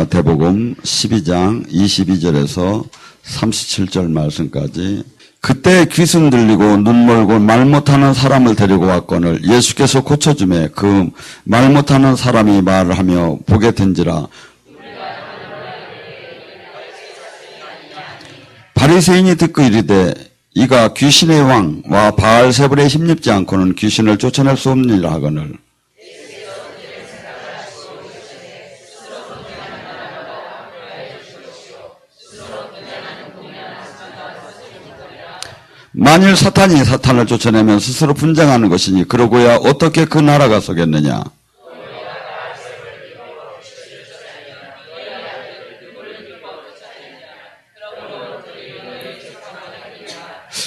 마태복음 12장 22절에서 37절 말씀까지. 그때 귀신 들리고 눈 멀고 말 못하는 사람을 데리고 왔거늘 예수께서 고쳐주매 그 말 못하는 사람이 말을 하며 보게 된지라. 바리새인이 듣고 이르되 이가 귀신의 왕과 바알세불에 힘입지 않고는 귀신을 쫓아낼 수 없느니라 하거늘. 만일 사탄이 사탄을 쫓아내면 스스로 분쟁하는 것이니 그러고야 어떻게 그 나라가 서겠느냐.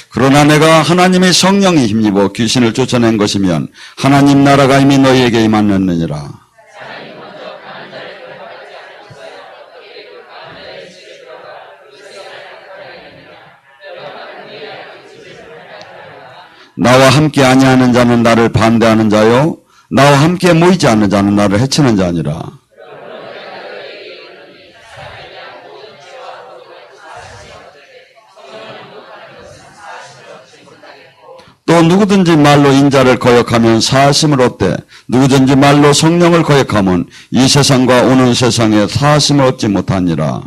그러나 내가 하나님의 성령에 힘입어 귀신을 쫓아낸 것이면 하나님 나라가 이미 너희에게 임하였느니라. 나와 함께 아니하는 자는 나를 반대하는 자요 나와 함께 모이지 않는 자는 나를 해치는 자니라. 또 누구든지 말로 인자를 거역하면 사하심을 얻되 누구든지 말로 성령을 거역하면 이 세상과 오는 세상에 사하심을 얻지 못하니라.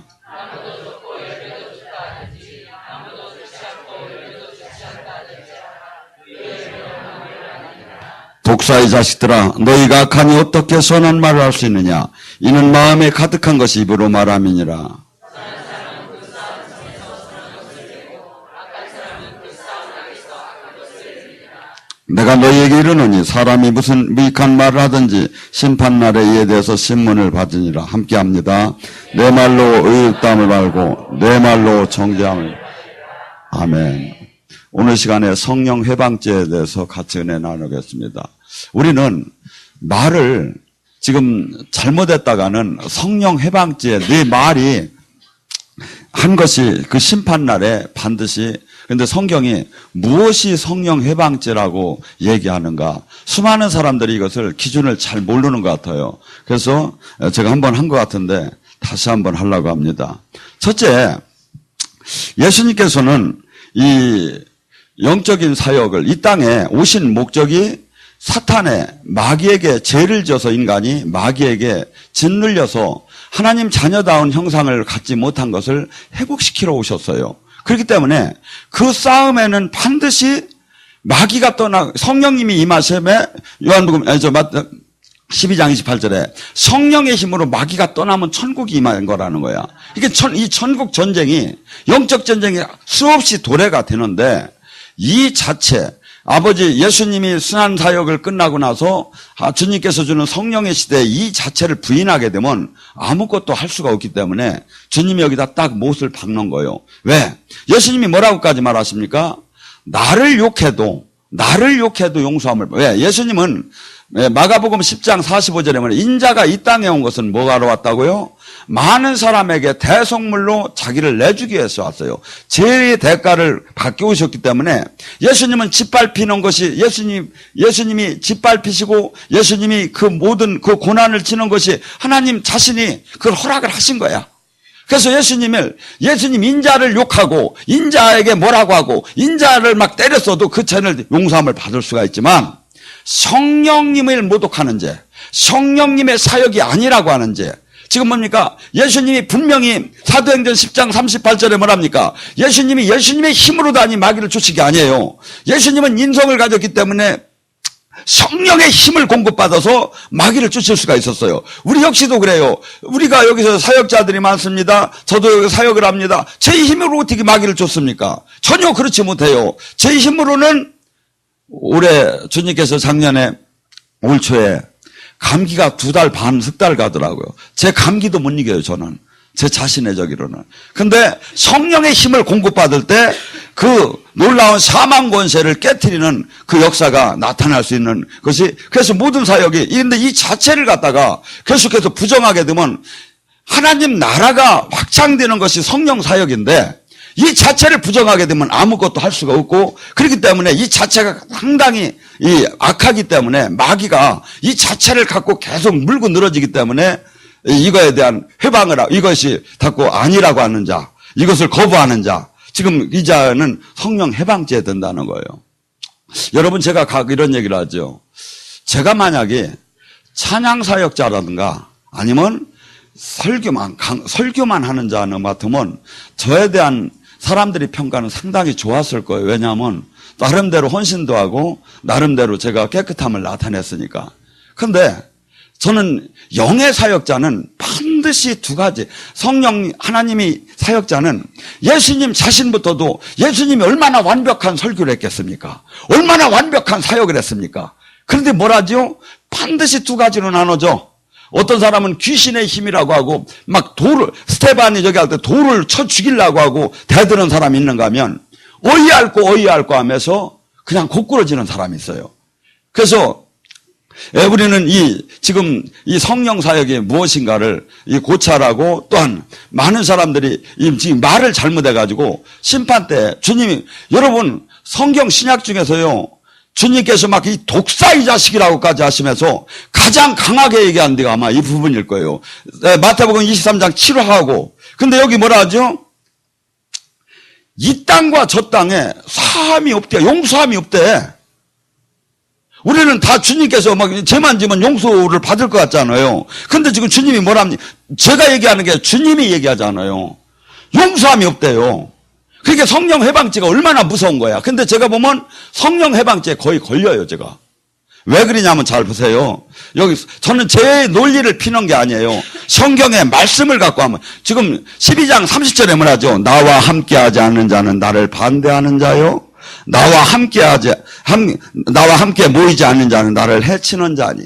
독사의 자식들아 너희가 악하니 어떻게 선한 말을 할 수 있느냐. 이는 마음에 가득한 것이 입으로 말함이니라. 내가 너희에게 이르노니 사람이 무슨 무익한 말을 하든지 심판날에 이에 대해서 신문을 받으니라. 함께합니다. 내 말로 의롭다함을 말고 내 말로 정죄함을. 아멘. 오늘 시간에 성령 회방죄에 대해서 같이 은혜 나누겠습니다. 우리는 말을 지금 잘못했다가는 성령 회방죄, 네 말이 한 것이 그 심판날에 반드시. 근데 성경이 무엇이 성령 회방죄라고 얘기하는가? 수많은 사람들이 이것을 기준을 잘 모르는 것 같아요. 그래서 제가 한번 한 것 같은데 다시 한번 하려고 합니다. 첫째, 예수님께서는 이 영적인 사역을 이 땅에 오신 목적이 사탄의 마귀에게 죄를 져서 인간이 마귀에게 짓눌려서 하나님 자녀다운 형상을 갖지 못한 것을 회복시키러 오셨어요. 그렇기 때문에 그 싸움에는 반드시 마귀가 성령님이 임하심에 요한복음 12장 28절에 성령의 힘으로 마귀가 떠나면 천국이 임한 거라는 거야. 이게 이 천국 전쟁이 영적 전쟁이 수없이 도래가 되는데 이 자체 아버지 예수님이 순환 사역을 끝나고 나서 주님께서 주는 성령의 시대에 이 자체를 부인하게 되면 아무것도 할 수가 없기 때문에 주님이 여기다 딱 못을 박는 거예요. 왜? 예수님이 뭐라고까지 말하십니까? 나를 욕해도 용서함을. 왜? 예수님은 마가복음 10장 45절에 보면 인자가 이 땅에 온 것은 뭐하러 왔다고요? 많은 사람에게 대속물로 자기를 내주기 위해서 왔어요. 죄의 대가를 받게 오셨기 때문에 예수님은 짓밟히는 것이 예수님이 짓밟히시고 예수님이 그 모든 그 고난을 치는 것이 하나님 자신이 그걸 허락을 하신 거야. 그래서 예수님 인자를 욕하고 인자에게 뭐라고 하고 인자를 막 때렸어도 그 죄를 용서함을 받을 수가 있지만 성령님을 모독하는 죄, 성령님의 사역이 아니라고 하는 죄. 지금 뭡니까? 예수님이 분명히 사도행전 10장 38절에 뭐랍니까? 예수님의 힘으로 다니 마귀를 쫓은 게 아니에요. 예수님은 인성을 가졌기 때문에 성령의 힘을 공급받아서 마귀를 쫓을 수가 있었어요. 우리 역시도 그래요. 우리가 여기서 사역자들이 많습니다. 저도 여기 사역을 합니다. 제 힘으로 어떻게 마귀를 쫓습니까? 전혀 그렇지 못해요. 제 힘으로는 올해 주님께서 작년에 올 초에 감기가 2달 반, 3달 가더라고요. 제 감기도 못 이겨요, 저는. 제 자신의 저기로는. 근데 성령의 힘을 공급받을 때 그 놀라운 사망 권세를 깨트리는 그 역사가 나타날 수 있는 것이, 그래서 모든 사역이, 근데 이 자체를 갖다가 계속해서 부정하게 되면 하나님 나라가 확장되는 것이 성령 사역인데 이 자체를 부정하게 되면 아무것도 할 수가 없고, 그렇기 때문에 이 자체가 상당히 악하기 때문에 마귀가 이 자체를 갖고 계속 물고 늘어지기 때문에 이거에 대한 회방을 하고 이것이 자꾸 아니라고 하는 자, 이것을 거부하는 자, 지금 이 자는 성령 해방죄에 든다는 거예요. 여러분, 제가 이런 얘기를 하죠. 제가 만약에 찬양사역자라든가 아니면 설교만 하는 자는 같으면 저에 대한 사람들이 평가는 상당히 좋았을 거예요. 왜냐하면 나름대로 헌신도 하고 나름대로 제가 깨끗함을 나타냈으니까. 근데 저는 영의 사역자는 반드시 두 가지. 성령 하나님이 사역자는 예수님 자신부터도 예수님이 얼마나 완벽한 설교를 했겠습니까? 얼마나 완벽한 사역을 했습니까? 그런데 뭐라죠? 반드시 두 가지로 나눠져. 어떤 사람은 귀신의 힘이라고 하고 막 스테반이 저기 할 때 돌을 쳐 죽이려고 하고 대드는 사람이 있는가 하면 어이할고 하면서 그냥 고꾸러지는 사람이 있어요. 그래서 우리는 지금 이 성령 사역이 무엇인가를 고찰하고, 또한 많은 사람들이 지금 말을 잘못해가지고 심판 때 주님이, 여러분 성경 신약 중에서요, 주님께서 막 이 독사 이 자식이라고까지 하시면서 가장 강하게 얘기한 데가 아마 이 부분일 거예요. 마태복음 23장 7화하고. 근데 여기 뭐라 하죠? 이 땅과 저 땅에 사함이 없대, 용서함이 없대. 우리는 다 주님께서 막 죄만 지면 용서를 받을 것 같잖아요. 근데 지금 주님이 뭐랍니까? 제가 얘기하는 게 주님이 얘기하잖아요. 용서함이 없대요. 그러니까 성령 해방죄가 얼마나 무서운 거야. 근데 제가 보면 성령 해방죄에 거의 걸려요, 제가. 왜 그러냐면 잘 보세요. 여기 저는 제 논리를 피는 게 아니에요. 성경의 말씀을 갖고 하면, 지금 12장 30절에 뭐라죠? 나와 함께하지 않는 자는 나를 반대하는 자요. 나와 함께 모이지 않는 자는 나를 해치는 자니.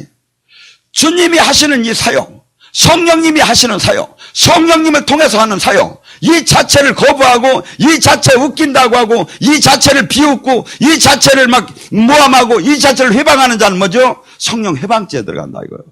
주님이 하시는 이 사역, 성령님이 하시는 사역, 성령님을 통해서 하는 사역, 이 자체를 거부하고, 이 자체 웃긴다고 하고, 이 자체를 비웃고, 이 자체를 막 모함하고, 이 자체를 회방하는 자는 뭐죠? 성령 해방죄에 들어간다 이거예요.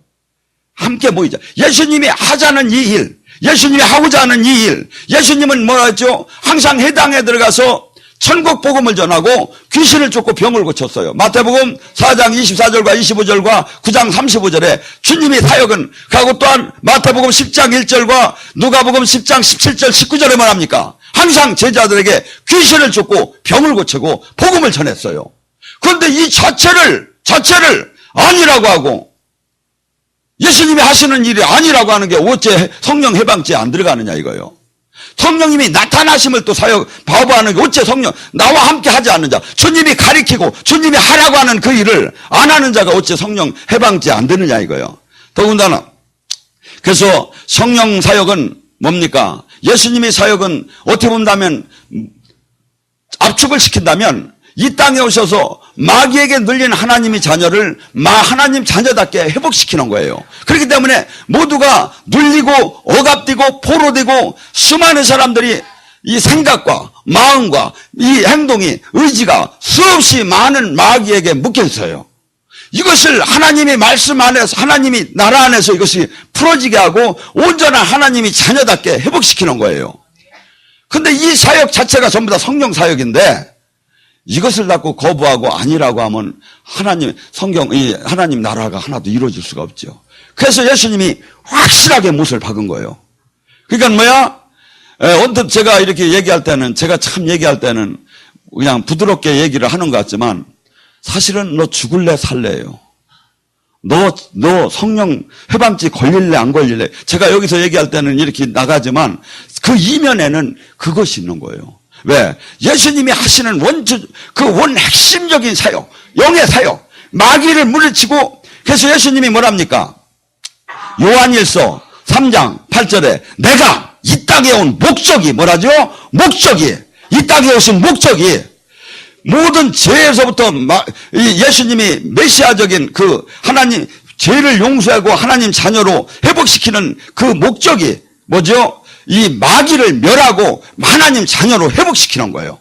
함께 모이자. 예수님이 하자는 이 일, 예수님이 하고자 하는 이 일, 예수님은 뭐였죠? 항상 해당에 들어가서 천국 복음을 전하고 귀신을 쫓고 병을 고쳤어요. 마태복음 4장 24절과 25절과 9장 35절에 주님의 사역은 가고, 또한 마태복음 10장 1절과 누가복음 10장 17절 19절에 말합니까? 항상 제자들에게 귀신을 쫓고 병을 고치고 복음을 전했어요. 그런데 이 자체를 아니라고 하고, 예수님이 하시는 일이 아니라고 하는 게 어째 성령 해방죄에 안 들어가느냐 이거예요. 성령님이 나타나심을 또 바보하는 게 어째 나와 함께 하지 않는 자, 주님이 가리키고 주님이 하라고 하는 그 일을 안 하는 자가 어째 성령 해방죄에 안 되느냐 이거예요. 더군다나 그래서 성령 사역은 뭡니까? 예수님의 사역은 어떻게 본다면, 압축을 시킨다면 이 땅에 오셔서 마귀에게 눌린 하나님의 자녀를 하나님 자녀답게 회복시키는 거예요. 그렇기 때문에 모두가 눌리고 억압되고 포로되고, 수많은 사람들이 이 생각과 마음과 이 행동이, 의지가 수없이 많은 마귀에게 묶여 있어요. 이것을 하나님의 말씀 안에서, 하나님이 나라 안에서 이것이 풀어지게 하고 온전한 하나님이 자녀답게 회복시키는 거예요. 근데 이 사역 자체가 전부 다 성령 사역인데, 이것을 갖고 거부하고 아니라고 하면 하나님 나라가 하나도 이루어질 수가 없죠. 그래서 예수님이 확실하게 못을 박은 거예요. 그러니까 뭐야? 언뜻 제가 이렇게 얘기할 때는, 제가 참 얘기할 때는 그냥 부드럽게 얘기를 하는 것 같지만, 사실은 너 죽을래 살래요. 너 성령 해방죄 걸릴래 안 걸릴래. 제가 여기서 얘기할 때는 이렇게 나가지만 그 이면에는 그것이 있는 거예요. 왜? 예수님이 하시는 원 핵심적인 사역, 영의 사역, 마귀를 물리치고, 그래서 예수님이 뭐랍니까? 요한일서 3장 8절에 내가 이 땅에 온 목적이 뭐라죠? 이 땅에 오신 목적이 모든 죄에서부터 예수님이 메시아적인 그 하나님, 죄를 용서하고 하나님 자녀로 회복시키는 그 목적이 뭐죠? 이 마귀를 멸하고 하나님 자녀로 회복시키는 거예요.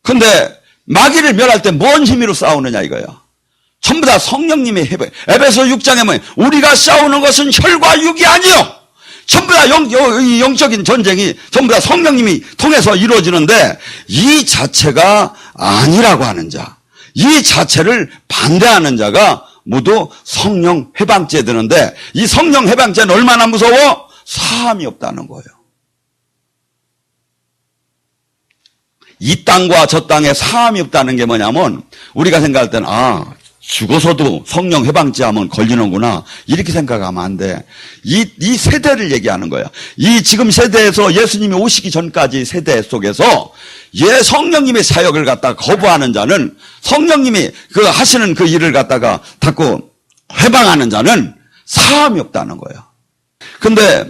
그런데 마귀를 멸할 때 뭔 힘으로 싸우느냐 이거야. 전부 다 성령님의 회복. 에베소 6장에 뭐예요? 우리가 싸우는 것은 혈과 육이 아니요. 전부 다 영적인 전쟁이 전부 다 성령님이 통해서 이루어지는데, 이 자체가 아니라고 하는 자, 이 자체를 반대하는 자가 모두 성령 해방죄 드는데 이 성령 해방죄는 얼마나 무서워? 사함이 없다는 거예요. 이 땅과 저 땅에 사함이 없다는 게 뭐냐면 우리가 생각할 때는 죽어서도 성령 해방죄 하면 걸리는구나 이렇게 생각하면 안 돼. 이 세대를 얘기하는 거야. 이 지금 세대에서 예수님이 오시기 전까지 세대 속에서 성령님의 사역을 갖다가 거부하는 자는 성령님이 하시는 그 일을 갖다가 자꾸 해방하는 자는 사함이 없다는 거예요. 근데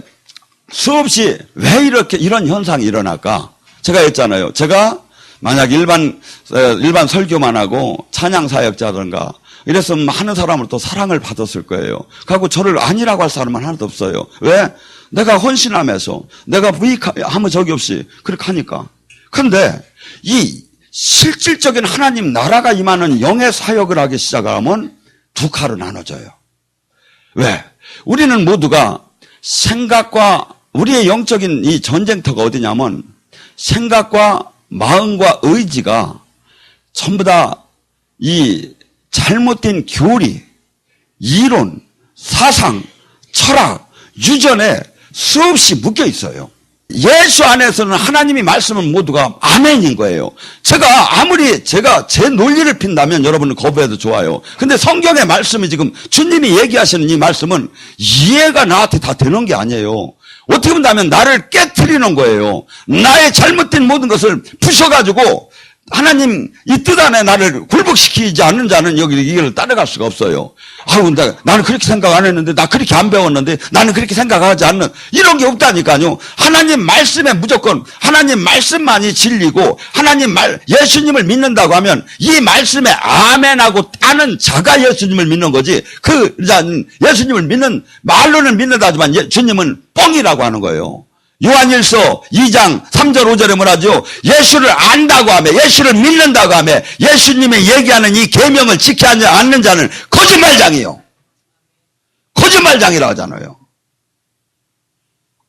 수없이 왜 이런 현상이 일어날까? 제가 했잖아요. 제가 만약 일반 설교만 하고 찬양 사역자든가 이랬으면 하는 사람으로부터 사랑을 받았을 거예요. 그리고 저를 아니라고 할 사람은 하나도 없어요. 왜? 내가 헌신하면서 내가 아무 적이 없이 그렇게 하니까. 근데 이 실질적인 하나님 나라가 임하는 영의 사역을 하기 시작하면 두 칼로 나눠져요. 왜? 우리는 모두가 생각과 우리의 영적인 이 전쟁터가 어디냐면 생각과 마음과 의지가 전부 다 이 잘못된 교리, 이론, 사상, 철학, 유전에 수없이 묶여 있어요. 예수 안에서는 하나님이 말씀은 모두가 아멘인 거예요. 제가 제 논리를 핀다면 여러분은 거부해도 좋아요. 근데 성경의 말씀이 지금 주님이 얘기하시는 이 말씀은 이해가 나한테 다 되는 게 아니에요. 어떻게 본다면 나를 깨트리는 거예요. 나의 잘못된 모든 것을 부셔가지고 하나님 이 뜻 안에 나를 굴복시키지 않는 자는 여기 이걸 따라갈 수가 없어요. 나는 그렇게 생각 안 했는데, 나 그렇게 안 배웠는데, 나는 그렇게 생각하지 않는, 이런 게 없다니까요. 하나님 말씀에 무조건, 하나님 말씀만이 진리고, 예수님을 믿는다고 하면, 이 말씀에 아멘하고 따는 자가 예수님을 믿는 거지, 예수님을 믿는, 말로는 믿는다지만, 주님은 뻥이라고 하는 거예요. 요한일서 2장 3절 5절에 뭐라죠? 예수를 안다고 하며 예수를 믿는다고 하며 예수님이 얘기하는 이 계명을 지키지 않는 자는 거짓말장이요. 거짓말장이라고 하잖아요.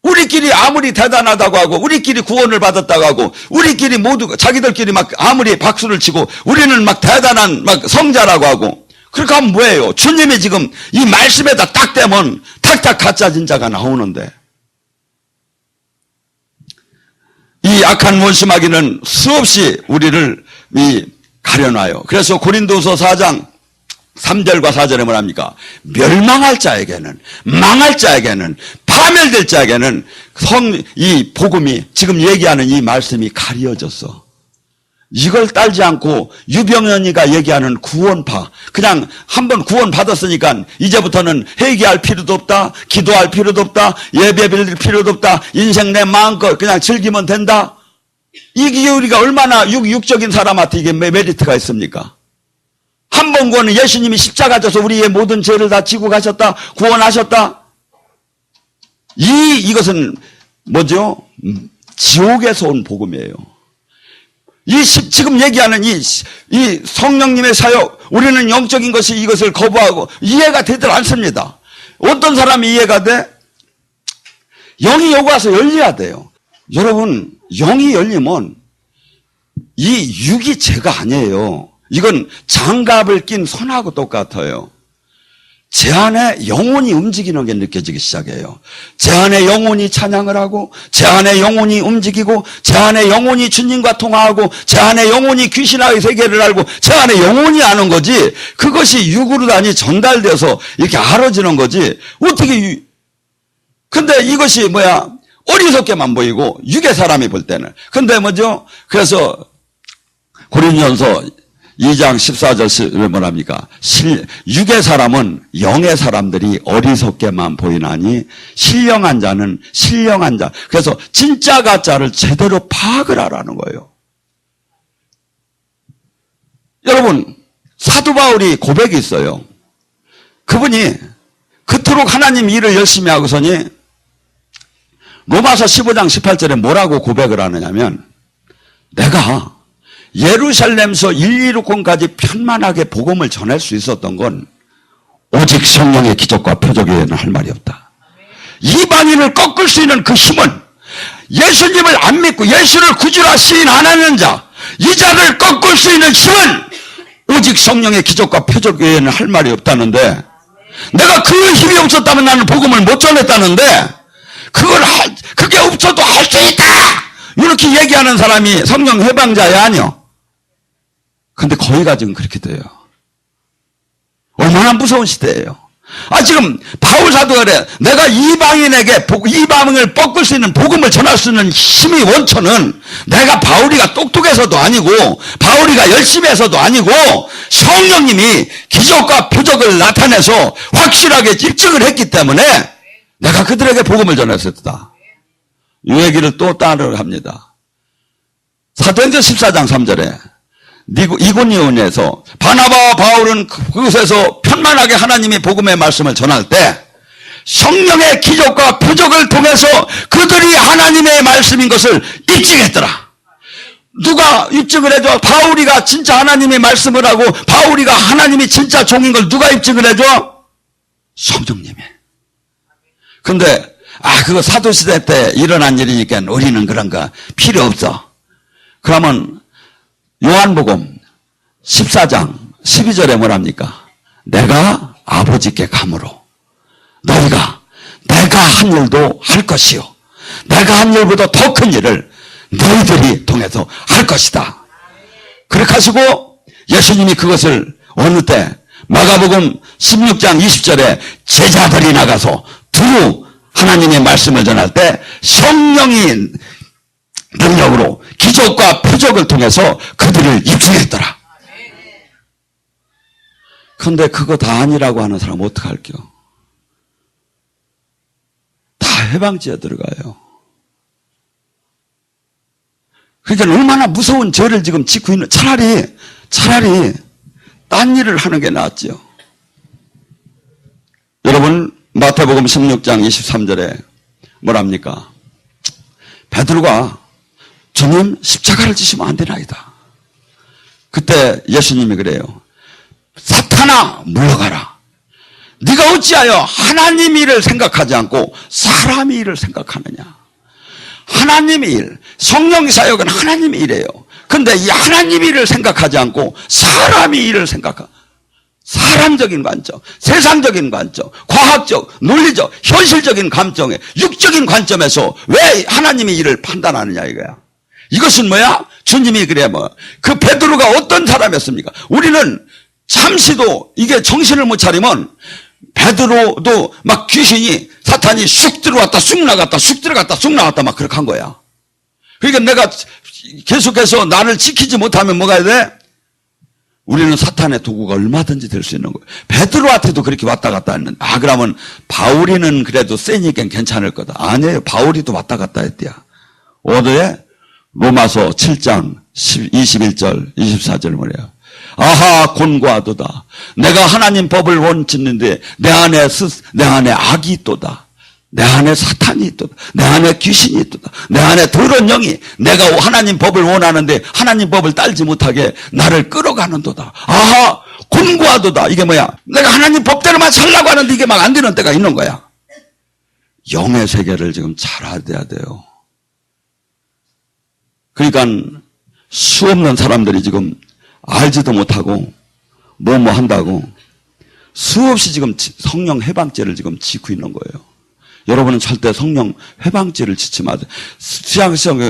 우리끼리 아무리 대단하다고 하고 우리끼리 구원을 받았다고 하고 우리끼리 모두 자기들끼리 막 아무리 박수를 치고 우리는 막 대단한 막 성자라고 하고 그렇게 하면 뭐예요? 주님이 지금 이 말씀에다 딱 대면 탁탁 가짜 진짜가 나오는데 이 악한 원수마귀는 수없이 우리를 가려놔요. 그래서 고린도서 4장 3절과 4절에 뭐랍니까? 멸망할 자에게는, 망할 자에게는, 파멸될 자에게는 이 복음이 지금 얘기하는 이 말씀이 가려졌어. 이걸 딸지 않고 유병현이가 얘기하는 구원파, 그냥 한번 구원 받았으니까 이제부터는 회개할 필요도 없다, 기도할 필요도 없다, 예배 드릴 필요도 없다, 인생 내 마음껏 그냥 즐기면 된다. 이게 우리가 얼마나 육적인 사람한테 이게 메리트가 있습니까? 한 번 구원은 예수님이 십자가 져서 우리의 모든 죄를 다 지고 가셨다, 구원하셨다. 이것은 뭐죠? 지옥에서 온 복음이에요. 지금 얘기하는 이 성령님의 사역, 우리는 영적인 것이 이것을 거부하고 이해가 되질 않습니다. 어떤 사람이 이해가 돼? 영이 여기 와서 열려야 돼요. 여러분, 영이 열리면 이 육이 죄가 아니에요. 이건 장갑을 낀 손하고 똑같아요. 제 안에 영혼이 움직이는 게 느껴지기 시작해요. 제 안에 영혼이 찬양을 하고, 제 안에 영혼이 움직이고, 제 안에 영혼이 주님과 통화하고, 제 안에 영혼이 귀신의 세계를 알고, 제 안에 영혼이 아는 거지, 그것이 육으로 단위 전달돼서 이렇게 알아지는 거지, 근데 이것이 어리석게만 보이고, 육의 사람이 볼 때는. 근데 그래서, 고린도전서 2장 14절에 뭐랍니까? 육의 사람은 영의 사람들이 어리석게만 보이나니 신령한 자는 신령한 자. 그래서 진짜 가짜를 제대로 파악을 하라는 거예요. 여러분, 사도 바울이 고백이 있어요. 그분이 그토록 하나님 일을 열심히 하고서니 로마서 15장 18절에 뭐라고 고백을 하느냐면 내가 예루살렘서 126권까지 편만하게 복음을 전할 수 있었던 건 오직 성령의 기적과 표적 외에는 할 말이 없다. 이방인을 꺾을 수 있는 그 힘은 예수님을 안 믿고 예수를 구주라 시인 안 하는 자, 이 자를 꺾을 수 있는 힘은 오직 성령의 기적과 표적 외에는 할 말이 없다는데, 내가 그 힘이 없었다면 나는 복음을 못 전했다는데, 그게 없어도 할 수 있다! 이렇게 얘기하는 사람이 성령 해방자야, 아니요? 근데 거기가 지금 그렇게 돼요. 얼마나 무서운 시대예요. 지금 바울 사도가 그래. 내가 이방인에게 이방을 꺾을 수 있는 복음을 전할 수 있는 힘의 원천은 내가 바울이가 똑똑해서도 아니고 바울이가 열심히 해서도 아니고 성령님이 기적과 표적을 나타내서 확실하게 입증을 했기 때문에 내가 그들에게 복음을 전했었다. 이 얘기를 또 따르려 합니다. 사도행전 14장 3절에 이고니온에서 바나바와 바울은 그곳에서 편만하게 하나님의 복음의 말씀을 전할 때 성령의 기적과 표적을 통해서 그들이 하나님의 말씀인 것을 입증했더라. 누가 입증을 해줘? 바울이가 진짜 하나님의 말씀을 하고 바울이가 하나님이 진짜 종인 걸 누가 입증을 해줘? 성령님이. 근데 그거 사도시대 때 일어난 일이니까 우리는 그런 거 필요 없어. 그러면 요한복음 14장 12절에 뭐랍니까? 내가 아버지께 가므로 너희가 내가 한 일도 할 것이요 내가 한 일보다 더 큰 일을 너희들이 통해서 할 것이다. 그렇게 하시고 예수님이 그것을 어느 때 마가복음 16장 20절에 제자들이 나가서 두루 하나님의 말씀을 전할 때 성령이 능력으로 기적과 표적을 통해서 그들을 입증했더라. 그런데 그거 다 아니라고 하는 사람 어떡할게요? 다 해방지에 들어가요. 그러니까 얼마나 무서운 죄를 지금 짓고 있는, 차라리 딴 일을 하는 게 낫죠. 여러분 마태복음 16장 23절에 뭐랍니까? 베드로가 주님 십자가를 지시면 안 되나이다. 그때 예수님이 그래요. 사탄아 물러가라. 네가 어찌하여 하나님 일을 생각하지 않고 사람의 일을 생각하느냐. 하나님의 일, 성령의 사역은 하나님의 일이에요. 근데 이 하나님의 일을 생각하지 않고 사람의 일을 생각하고 사람적인 관점, 세상적인 관점, 과학적, 논리적, 현실적인 감정에 육적인 관점에서 왜 하나님의 일을 판단하느냐 이거야. 이것은 뭐야? 주님이 그래 그 베드로가 어떤 사람이었습니까? 우리는 잠시도 이게 정신을 못 차리면 베드로도 막 귀신이 사탄이 쑥 들어왔다 쑥 나갔다 쑥 들어갔다 쑥 나왔다 막 그렇게 한 거야. 그러니까 내가 계속해서 나를 지키지 못하면 뭐가 해야 돼? 우리는 사탄의 도구가 얼마든지 될 수 있는 거예요. 베드로한테도 그렇게 왔다 갔다 했는데 그러면 바울이는 그래도 세니까 괜찮을 거다. 아니에요. 바울이도 왔다 갔다 했대요. 어디에? 로마서 7장 21절 24절 뭐래요? 아하 곤고하도다. 내가 하나님 법을 원치는데 내 안에 악이 있도다. 내 안에 사탄이 있도다. 내 안에 귀신이 있도다. 내 안에 더러운 영이 내가 하나님 법을 원하는데 하나님 법을 따르지 못하게 나를 끌어가는도다. 아하 곤고하도다. 이게 뭐야? 내가 하나님 법대로만 살라고 하는데 이게 막 안 되는 때가 있는 거야. 영의 세계를 지금 잘 알아야 돼요. 그러니까 수없는 사람들이 지금 알지도 못하고 뭐 한다고 수없이 지금 성령 해방죄를 지금 짓고 있는 거예요. 여러분은 절대 성령 해방죄를 짓지 마세요.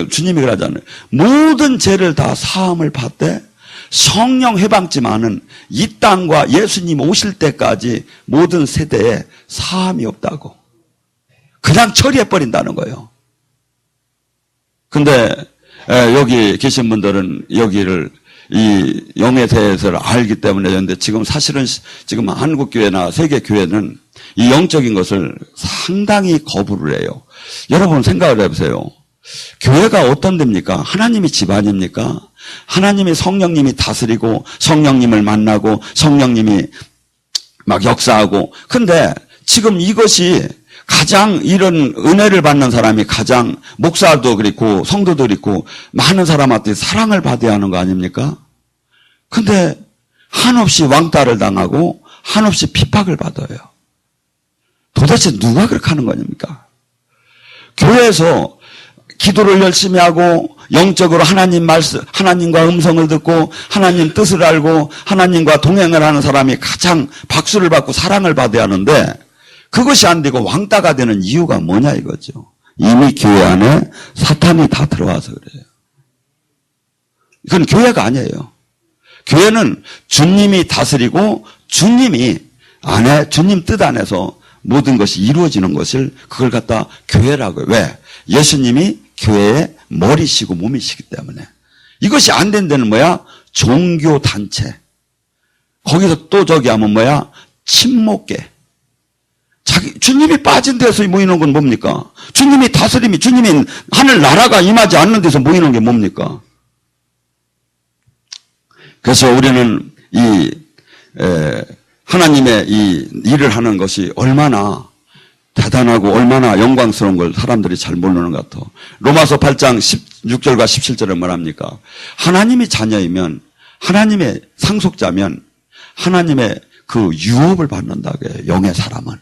주님이 그러잖아요. 모든 죄를 다 사함을 받되 성령 해방죄만은 이 땅과 예수님 오실 때까지 모든 세대에 사함이 없다고. 그냥 처리해버린다는 거예요. 근데 여기 계신 분들은 여기를 이 영의 세계를 알기 때문에 그런데 지금 사실은 지금 한국교회나 세계교회는 이 영적인 것을 상당히 거부를 해요. 여러분 생각을 해보세요. 교회가 어떤 데입니까? 하나님의 집안입니까? 하나님의 성령님이 다스리고 성령님을 만나고 성령님이 막 역사하고 근데 지금 이것이 가장 이런 은혜를 받는 사람이 가장 목사도 그렇고 성도도 그렇고 많은 사람한테 사랑을 받아야 하는 거 아닙니까? 근데 한없이 왕따를 당하고 한없이 핍박을 받아요. 도대체 누가 그렇게 하는 거입니까? 교회에서 기도를 열심히 하고 영적으로 하나님 말씀, 하나님과 음성을 듣고 하나님 뜻을 알고 하나님과 동행을 하는 사람이 가장 박수를 받고 사랑을 받아야 하는데 그것이 안 되고 왕따가 되는 이유가 뭐냐 이거죠. 이미 교회 안에 사탄이 다 들어와서 그래요. 이건 교회가 아니에요. 교회는 주님이 다스리고 주님이 주님 뜻 안에서 모든 것이 이루어지는 것을 그걸 갖다 교회라고 해요. 왜? 예수님이 교회의 머리시고 몸이시기 때문에. 이것이 안 된 데는 뭐야? 종교단체. 거기서 또 저기 하면 뭐야? 친목계. 주님이 빠진 데서 모이는 건 뭡니까? 주님이 다스림이, 주님이 하늘 나라가 임하지 않는 데서 모이는 게 뭡니까? 그래서 우리는 하나님의 이 일을 하는 것이 얼마나 대단하고 얼마나 영광스러운 걸 사람들이 잘 모르는 것 같아. 로마서 8장 16절과 17절에 뭐랍니까? 하나님이 자녀이면, 하나님의 상속자면 하나님의 그 유업을 받는다고 해요. 영의 사람은.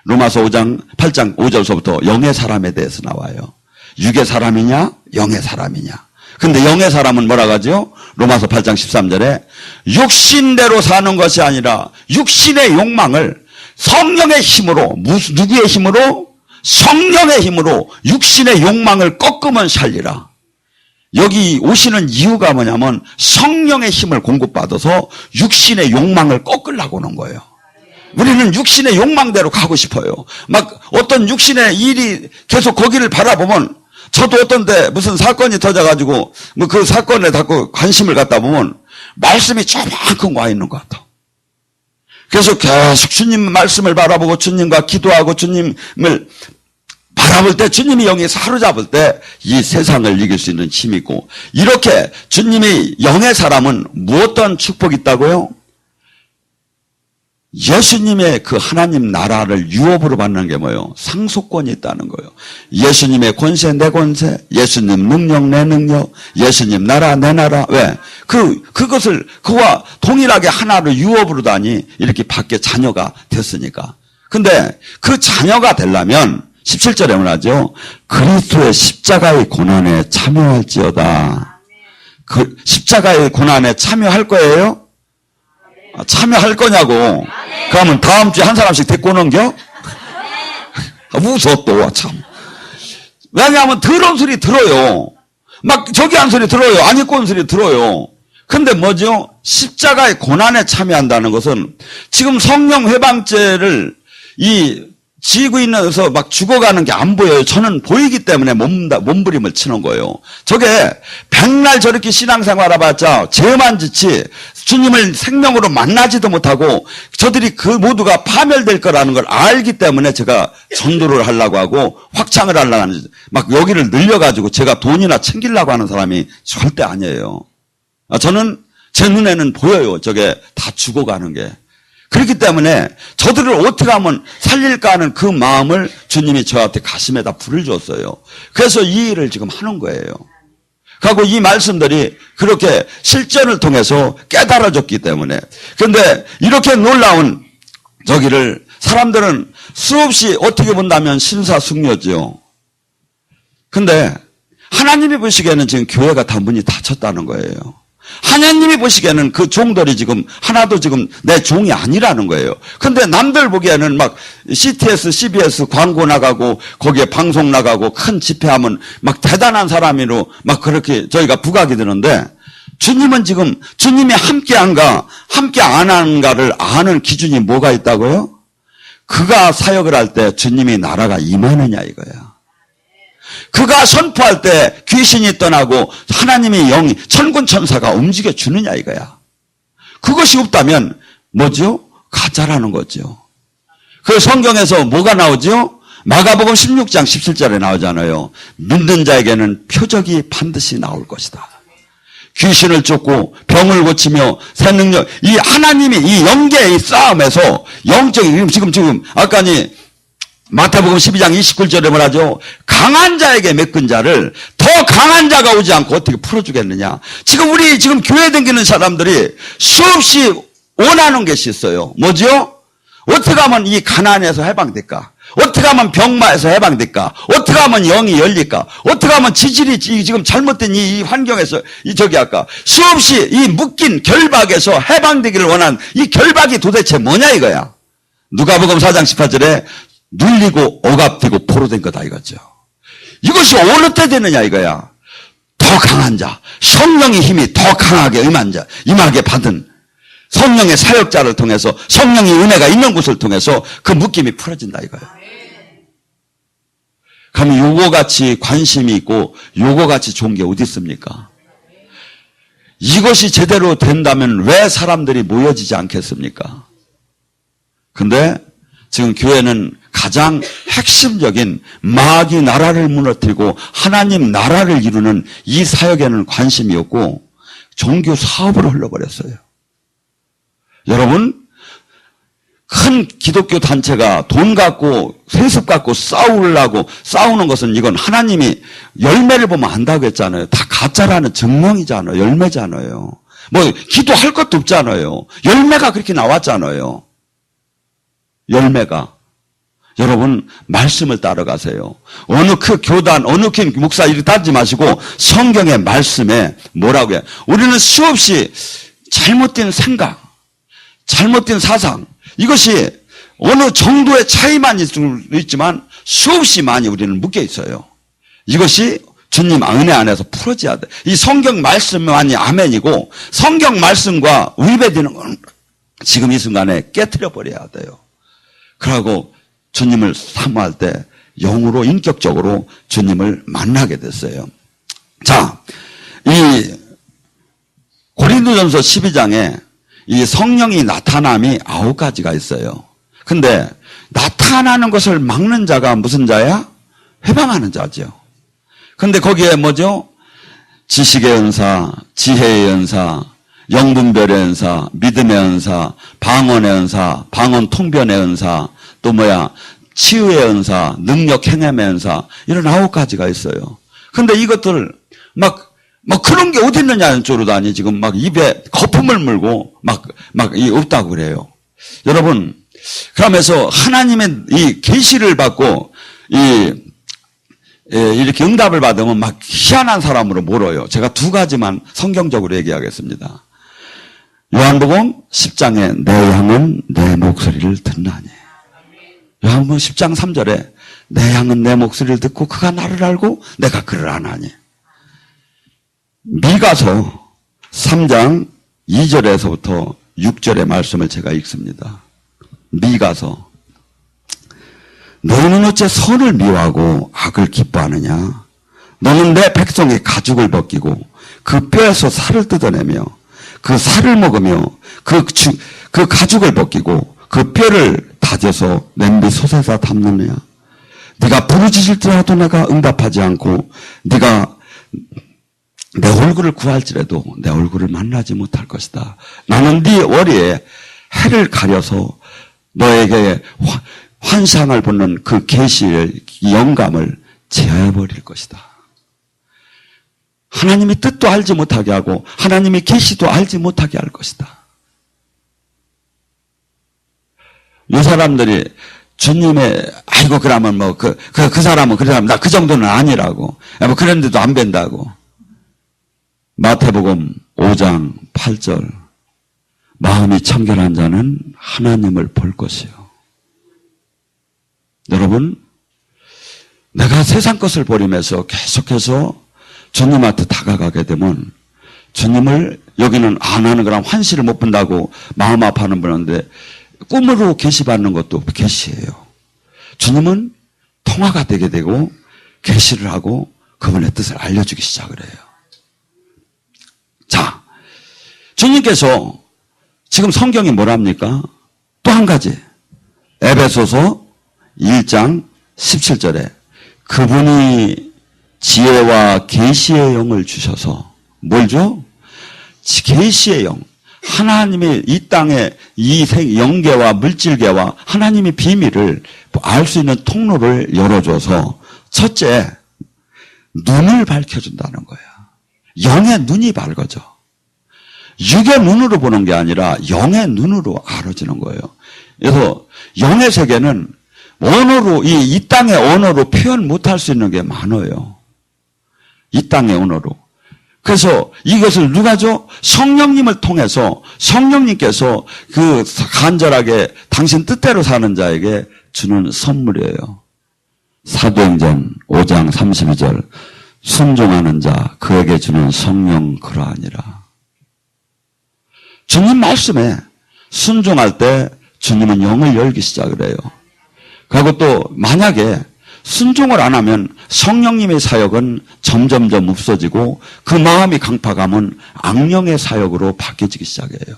로마서 8장 5절서부터 영의 사람에 대해서 나와요. 육의 사람이냐 영의 사람이냐. 근데 영의 사람은 뭐라고 하죠? 로마서 8장 13절에 육신대로 사는 것이 아니라 육신의 욕망을 성령의 힘으로, 누구의 힘으로? 성령의 힘으로 육신의 욕망을 꺾으면 살리라. 여기 오시는 이유가 뭐냐면 성령의 힘을 공급받아서 육신의 욕망을 꺾으려고 하는 거예요. 우리는 육신의 욕망대로 가고 싶어요. 막 어떤 육신의 일이 계속 거기를 바라보면 저도 어떤 데 무슨 사건이 터져가지고 뭐 그 사건에 자꾸 관심을 갖다 보면 말씀이 저만큼 와 있는 것 같아. 그래서 계속 주님 말씀을 바라보고 주님과 기도하고 주님을 바라볼 때 주님이 영이 사로잡을 때 이 세상을 이길 수 있는 힘이 있고 이렇게 주님이 영의 사람은 무엇던 축복이 있다고요? 예수님의 그 하나님 나라를 유업으로 받는 게 뭐예요? 상속권이 있다는 거예요. 예수님의 권세 내 권세, 예수님 능력 내 능력, 예수님 나라 내 나라. 왜? 그것을 그와 동일하게 하나를 유업으로 다니 이렇게 밖에 자녀가 됐으니까. 근데 그 자녀가 되려면 17절에 뭐라죠? 그리스도의 십자가의 고난에 참여할지어다. 그 십자가의 고난에 참여할 거예요? 참여할 거냐고. 그러면 다음 주에 한 사람씩 데리고 오는겨? 웃어 또 참. 왜냐하면 더러운 소리 들어요. 막 저기 한 소리 들어요. 안 입고 온 소리 들어요. 근데 뭐죠? 십자가의 고난에 참여한다는 것은 지금 성령 회방죄를 지고 있는서 막 죽어가는 게 안 보여요. 저는 보이기 때문에 몸부림을 치는 거예요. 저게 백날 저렇게 신앙생활 해봤자 죄만 짓지 주님을 생명으로 만나지도 못하고 저들이 그 모두가 파멸될 거라는 걸 알기 때문에 제가 전도를 하려고 하고 확장을 하려고 하는 막 여기를 늘려가지고 제가 돈이나 챙기려고 하는 사람이 절대 아니에요. 저는 제 눈에는 보여요. 저게 다 죽어가는 게. 그렇기 때문에 저들을 어떻게 하면 살릴까 하는 그 마음을 주님이 저한테 가슴에다 불을 줬어요. 그래서 이 일을 지금 하는 거예요. 그리고 이 말씀들이 그렇게 실전을 통해서 깨달아졌기 때문에. 그런데 이렇게 놀라운 저기를 사람들은 수없이 어떻게 본다면 신사숙녀죠. 근데 하나님이 보시기에는 지금 교회가 다 문이 닫혔다는 거예요. 하나님이 보시기에는 그 종들이 지금 하나도 지금 내 종이 아니라는 거예요. 근데 남들 보기에는 막 CTS, CBS 광고 나가고 거기에 방송 나가고 큰 집회하면 막 대단한 사람으로 막 그렇게 저희가 부각이 되는데 주님은 지금 주님이 함께한가 함께 안 하는가를 아는 기준이 뭐가 있다고요? 그가 사역을 할 때 주님이 나라가 임하느냐 이거야. 그가 선포할 때 귀신이 떠나고 하나님의 영이 천군 천사가 움직여 주느냐 이거야. 그것이 없다면 뭐죠? 가짜라는 거죠. 그 성경에서 뭐가 나오죠? 마가복음 16장 17절에 나오잖아요. 믿는 자에게는 표적이 반드시 나올 것이다. 귀신을 쫓고 병을 고치며 새 능력, 이 하나님이 이 영계의 싸움에서 영적인 지금 아까니 마태복음 12장 29절에 뭐라죠? 강한 자에게 메꾼 자를 더 강한 자가 오지 않고 어떻게 풀어주겠느냐. 지금 우리 지금 교회 다니는 사람들이 수없이 원하는 것이 있어요. 뭐죠? 어떻게 하면 이 가난에서 해방될까? 어떻게 하면 병마에서 해방될까? 어떻게 하면 영이 열릴까? 어떻게 하면 지질이 지금 잘못된 이 환경에서 아까 수없이 이 묶인 결박에서 해방되기를 원한 이 결박이 도대체 뭐냐 이거야. 누가복음 4장 18절에 눌리고 억압되고 포로된 거다 이거죠. 이것이 어느 때 되느냐 이거야. 더 강한 자, 성령의 힘이 더 강하게 임한 자, 임하게 받은 성령의 사역자를 통해서 성령의 은혜가 있는 곳을 통해서 그 묶임이 풀어진다 이거야. 그럼 요거같이 관심이 있고 요거같이 좋은 게 어디 있습니까? 이것이 제대로 된다면 왜 사람들이 모여지지 않겠습니까? 근데 지금 교회는 가장 핵심적인 마귀 나라를 무너뜨리고 하나님 나라를 이루는 이 사역에는 관심이 없고 종교 사업으로 흘러버렸어요. 여러분, 큰 기독교 단체가 돈 갖고 세습 갖고 싸우는 것은 이건 하나님이 열매를 보면 안다고 했잖아요. 다 가짜라는 증명이잖아요. 열매잖아요. 뭐 기도할 것도 없잖아요. 열매가 그렇게 나왔잖아요. 열매가. 여러분 말씀을 따라가세요. 어느 그 교단 어느 그 목사 이렇게 따지지 마시고 성경의 말씀에 뭐라고 해요. 우리는 수없이 잘못된 생각, 잘못된 사상, 이것이 어느 정도의 차이만 있지만 수없이 많이 우리는 묶여 있어요. 이것이 주님 은혜 안에서 풀어져야 돼. 이 성경 말씀만이 아멘이고 성경 말씀과 위배되는 건 지금 이 순간에 깨트려 버려야 돼요. 그러고 주님을 사모할 때 영으로 인격적으로 주님을 만나게 됐어요. 자, 이 고린도전서 12장에 이 성령이 나타남이 9가지가 있어요. 근데 나타나는 것을 막는 자가 무슨 자야? 해방하는 자죠. 근데 거기에 뭐죠? 지식의 은사, 지혜의 은사, 영분별의 은사, 믿음의 은사, 방언의 은사, 방언 통변의 은사, 또 치유의 은사, 능력 행함의 은사, 이런 9가지가 있어요. 근데 이것들 그런 게 어디 있느냐는 쪽으로다니 지금 입에 거품을 물고 없다고 그래요. 여러분, 그러면서 하나님의 이 계시를 받고 이렇게 응답을 받으면 희한한 사람으로 몰아요. 제가 2가지만 성경적으로 얘기하겠습니다. 요한복음 10장에 내 양은 내 목소리를 듣나니. 요한복음 10장 3절에 내 양은 내 목소리를 듣고 그가 나를 알고 내가 그를 아나니. 미가서 3장 2절에서부터 6절의 말씀을 제가 읽습니다. 미가서. 너희는 어째 선을 미워하고 악을 기뻐하느냐? 너는 내 백성의 가죽을 벗기고 그 뼈에서 살을 뜯어내며 그 살을 먹으며 그 가죽을 벗기고 그 뼈를 다져서 냄비 솥에다 담느냐? 네가 부르짖을지라도 내가 응답하지 않고 네가 내 얼굴을 구할지라도 내 얼굴을 만나지 못할 것이다. 나는 네 머리에 해를 가려서 너에게 환상을 보는 그 계시의 영감을 제어해버릴 것이다. 하나님이 뜻도 알지 못하게 하고 하나님의 계시도 알지 못하게 할 것이다. 이 사람들이 주님의 그러면 그 사람은 그러면 나 그 정도는 아니라고 그런데도 안 뵌다고. 마태복음 5장 8절 마음이 청결한 자는 하나님을 볼 것이요. 여러분, 내가 세상 것을 버리면서 계속해서 주님한테 다가가게 되면 주님을 여기는 안 하는 거랑 환시를 못 본다고 마음 아파하는 분인데 꿈으로 계시받는 것도 계시예요. 주님은 통화가 되게 되고 계시를 하고 그분의 뜻을 알려주기 시작을 해요. 자, 주님께서 지금 성경이 뭐랍니까? 또 한 가지. 에베소서 1장 17절에 그분이 지혜와 계시의 영을 주셔서 뭘 줘? 계시의 영. 하나님의 이 땅의 이 영계와 물질계와 하나님의 비밀을 알 수 있는 통로를 열어줘서 첫째, 눈을 밝혀준다는 거야. 영의 눈이 밝아져. 육의 눈으로 보는 게 아니라 영의 눈으로 알아지는 거예요. 그래서 영의 세계는 언어로, 이 땅의 언어로 표현 못할 수 있는 게 많아요. 이 땅의 언어로. 그래서 이것을 누가 줘? 성령님을 통해서 성령님께서 그 간절하게 당신 뜻대로 사는 자에게 주는 선물이에요. 사도행전 5장 32절 순종하는 자 그에게 주는 성령 그러하니라. 주님 말씀에 순종할 때 주님은 영을 열기 시작을 해요. 그리고 또 만약에 순종을 안 하면 성령님의 사역은 점점점 없어지고 그 마음이 강팍하면 악령의 사역으로 바뀌어지기 시작해요.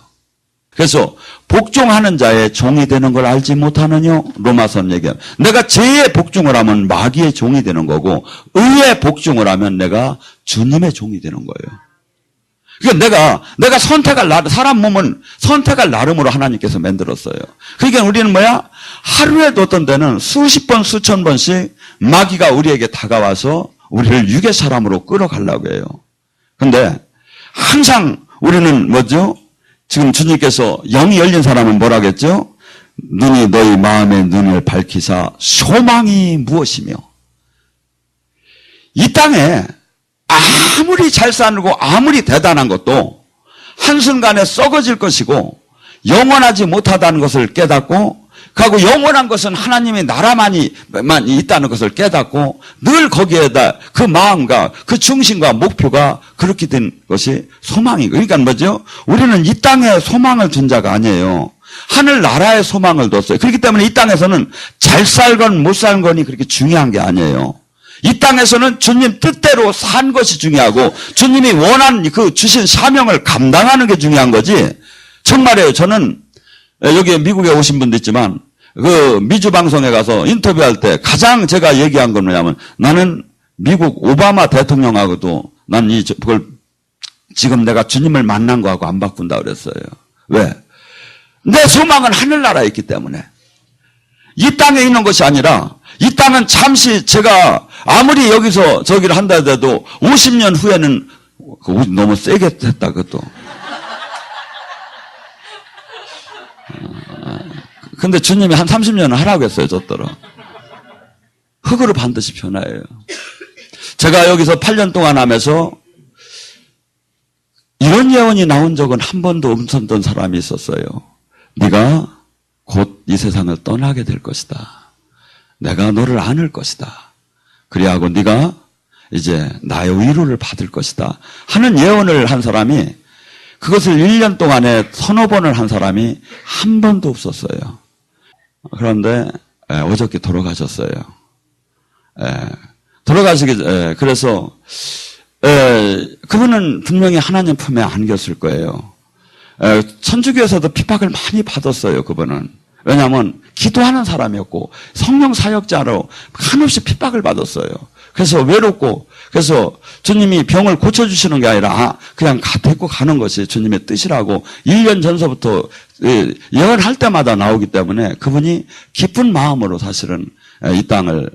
그래서 복종하는 자의 종이 되는 걸 알지 못하느냐? 로마서는 얘기해요. 내가 죄의 복종을 하면 마귀의 종이 되는 거고 의의 복종을 하면 내가 주님의 종이 되는 거예요. 그러니까 내가 선택할 사람 몸은 선택할 나름으로 하나님께서 만들었어요. 그러니까 우리는 뭐야? 하루에도 어떤 때는 수십 번, 수천 번씩 마귀가 우리에게 다가와서 우리를 육의 사람으로 끌어가려고 해요. 근데 항상 우리는 뭐죠? 지금 주님께서 영이 열린 사람은 뭐라겠죠? 눈이 너희 마음의 눈을 밝히사 소망이 무엇이며 이 땅에 아무리 잘 살고 아무리 대단한 것도 한순간에 썩어질 것이고 영원하지 못하다는 것을 깨닫고 그리고 영원한 것은 하나님의 나라만 있다는 것을 깨닫고 늘 거기에다 그 마음과 그 중심과 목표가 그렇게 된 것이 소망이고 그러니까 뭐죠? 우리는 이 땅에 소망을 둔 자가 아니에요. 하늘나라에 소망을 뒀어요. 그렇기 때문에 이 땅에서는 잘 살건 못 살건 거니 그렇게 중요한 게 아니에요. 이 땅에서는 주님 뜻대로 산 것이 중요하고 주님이 원한 그 주신 사명을 감당하는 게 중요한 거지. 정말이에요. 저는 여기 미국에 오신 분도 있지만 그 미주 방송에 가서 인터뷰할 때 가장 제가 얘기한 건 뭐냐면 나는 미국 오바마 대통령하고도 난 그걸 지금 내가 주님을 만난 거하고 안 바꾼다 그랬어요. 왜? 내 소망은 하늘나라에 있기 때문에 이 땅에 있는 것이 아니라 이 땅은 잠시 제가 아무리 여기서 저기를 한다 해도 50년 후에는 너무 세게 했다 그것도. 근데 주님이 한 30년은 하라고 했어요. 저더러. 흙으로 반드시 변화해요. 제가 여기서 8년 동안 하면서 이런 예언이 나온 적은 한 번도 없었던 사람이 있었어요. 네가 곧 이 세상을 떠나게 될 것이다. 내가 너를 안을 것이다. 그리하고 네가 이제 나의 위로를 받을 것이다. 하는 예언을 한 사람이 그것을 1년 동안에 서너 번을 한 사람이 한 번도 없었어요. 그런데 어저께 돌아가셨어요. 그래서 그분은 분명히 하나님 품에 안겼을 거예요. 천주교에서도 핍박을 많이 받았어요. 그분은. 왜냐하면 기도하는 사람이었고 성령 사역자로 한없이 핍박을 받았어요. 그래서 외롭고 그래서 주님이 병을 고쳐주시는 게 아니라 그냥 데리고 가는 것이 주님의 뜻이라고 1년 전서부터 예언할 때마다 나오기 때문에 그분이 기쁜 마음으로 사실은 이 땅을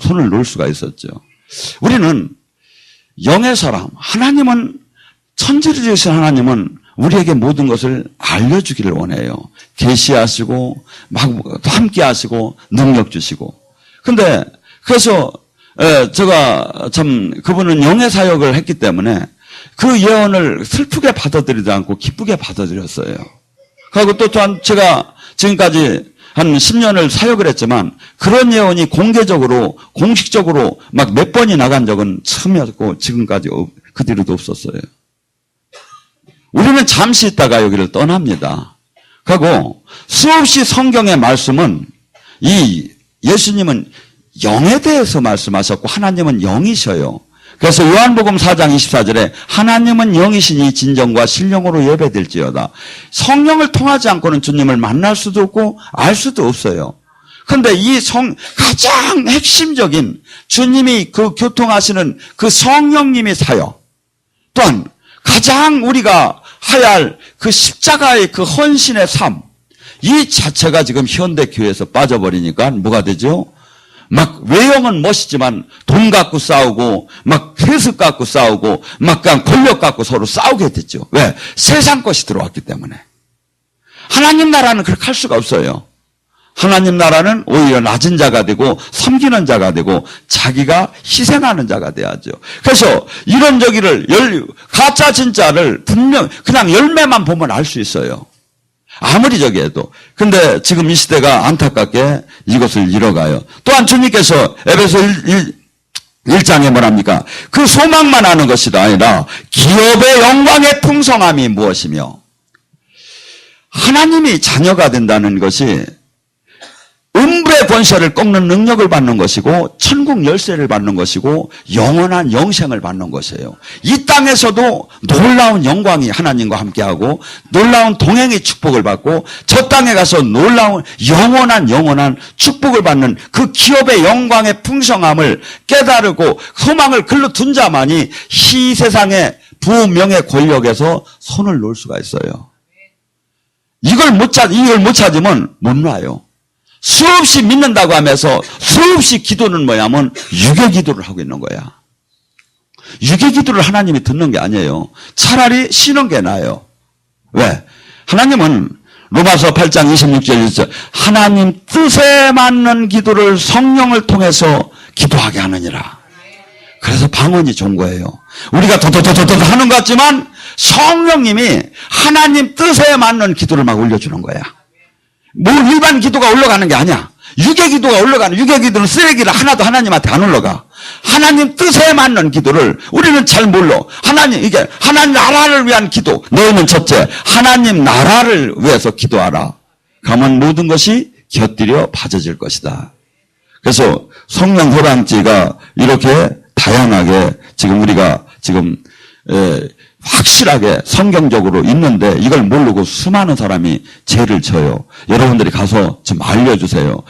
손을 놓을 수가 있었죠. 우리는 영의 사람, 하나님은 천지를 지으신 하나님은 우리에게 모든 것을 알려주기를 원해요. 계시하시고 막 함께 하시고 능력 주시고. 근데 그래서 제가 참 그분은 영의 사역을 했기 때문에 그 예언을 슬프게 받아들이지 않고 기쁘게 받아들였어요. 그리고 또 또한 제가 지금까지 한 10년을 사역을 했지만 그런 예언이 공개적으로 공식적으로 막 몇 번이 나간 적은 처음이었고 지금까지 그 뒤로도 없었어요. 우리는 잠시 있다가 여기를 떠납니다. 그리고 수없이 성경의 말씀은 이 예수님은 영에 대해서 말씀하셨고 하나님은 영이셔요. 그래서 요한복음 4장 24절에 하나님은 영이시니 진정과 신령으로 예배될지어다. 성령을 통하지 않고는 주님을 만날 수도 없고 알 수도 없어요. 그런데 이 가장 핵심적인 주님이 그 교통하시는 그 성령님의 사역 또한 가장 우리가 해야 할 그 십자가의 그 헌신의 삶 이 자체가 지금 현대 교회에서 빠져버리니까 뭐가 되죠? 막 외형은 멋있지만 돈 갖고 싸우고 막 세습 갖고 싸우고 막 그냥 권력 갖고 서로 싸우게 됐죠. 왜? 세상 것이 들어왔기 때문에. 하나님 나라는 그렇게 할 수가 없어요. 하나님 나라는 오히려 낮은 자가 되고 섬기는 자가 되고 자기가 희생하는 자가 돼야죠. 그래서 이런 저기를 가짜 진짜를 분명 그냥 열매만 보면 알 수 있어요. 아무리 저기 해도. 근데 지금 이 시대가 안타깝게 이것을 잃어가요. 또한 주님께서 에베소 1장에 뭐랍니까? 그 소망만 하는 것이 아니라 기업의 영광의 풍성함이 무엇이며 하나님이 자녀가 된다는 것이 음부의 권세를 꺾는 능력을 받는 것이고 천국 열쇠를 받는 것이고 영원한 영생을 받는 것이에요. 이 땅에서도 놀라운 영광이 하나님과 함께하고 놀라운 동행의 축복을 받고 저 땅에 가서 놀라운 영원한 축복을 받는 그 기업의 영광의 풍성함을 깨달고 소망을 글로 둔 자만이 이 세상의 부명예 권력에서 손을 놓을 수가 있어요. 이걸 못 찾으면 못 놔요. 수없이 믿는다고 하면서 수없이 기도는 뭐냐면 유괴 기도를 하고 있는 거야. 유괴 기도를 하나님이 듣는 게 아니에요. 차라리 쉬는 게 나아요. 왜? 하나님은 로마서 8장 26절에 하나님 뜻에 맞는 기도를 성령을 통해서 기도하게 하느니라. 그래서 방언이 좋은 거예요. 우리가 도도도도도 하는 것 같지만 성령님이 하나님 뜻에 맞는 기도를 막 올려주는 거야. 뭐 일반 기도가 올라가는 게 아니야. 유괴 기도가 올라가는, 유괴 기도는 쓰레기를 하나도 하나님한테 안 올라가. 하나님 뜻에 맞는 기도를 우리는 잘 몰라. 이게 하나님 나라를 위한 기도. 너희는 첫째, 하나님 나라를 위해서 기도하라. 그러면 모든 것이 곁들여 받아질 것이다. 그래서 성령 회방지가 이렇게 다양하게 지금 우리가 확실하게 성경적으로 있는데 이걸 모르고 수많은 사람이 죄를 져요. 여러분들이 가서 좀 알려주세요.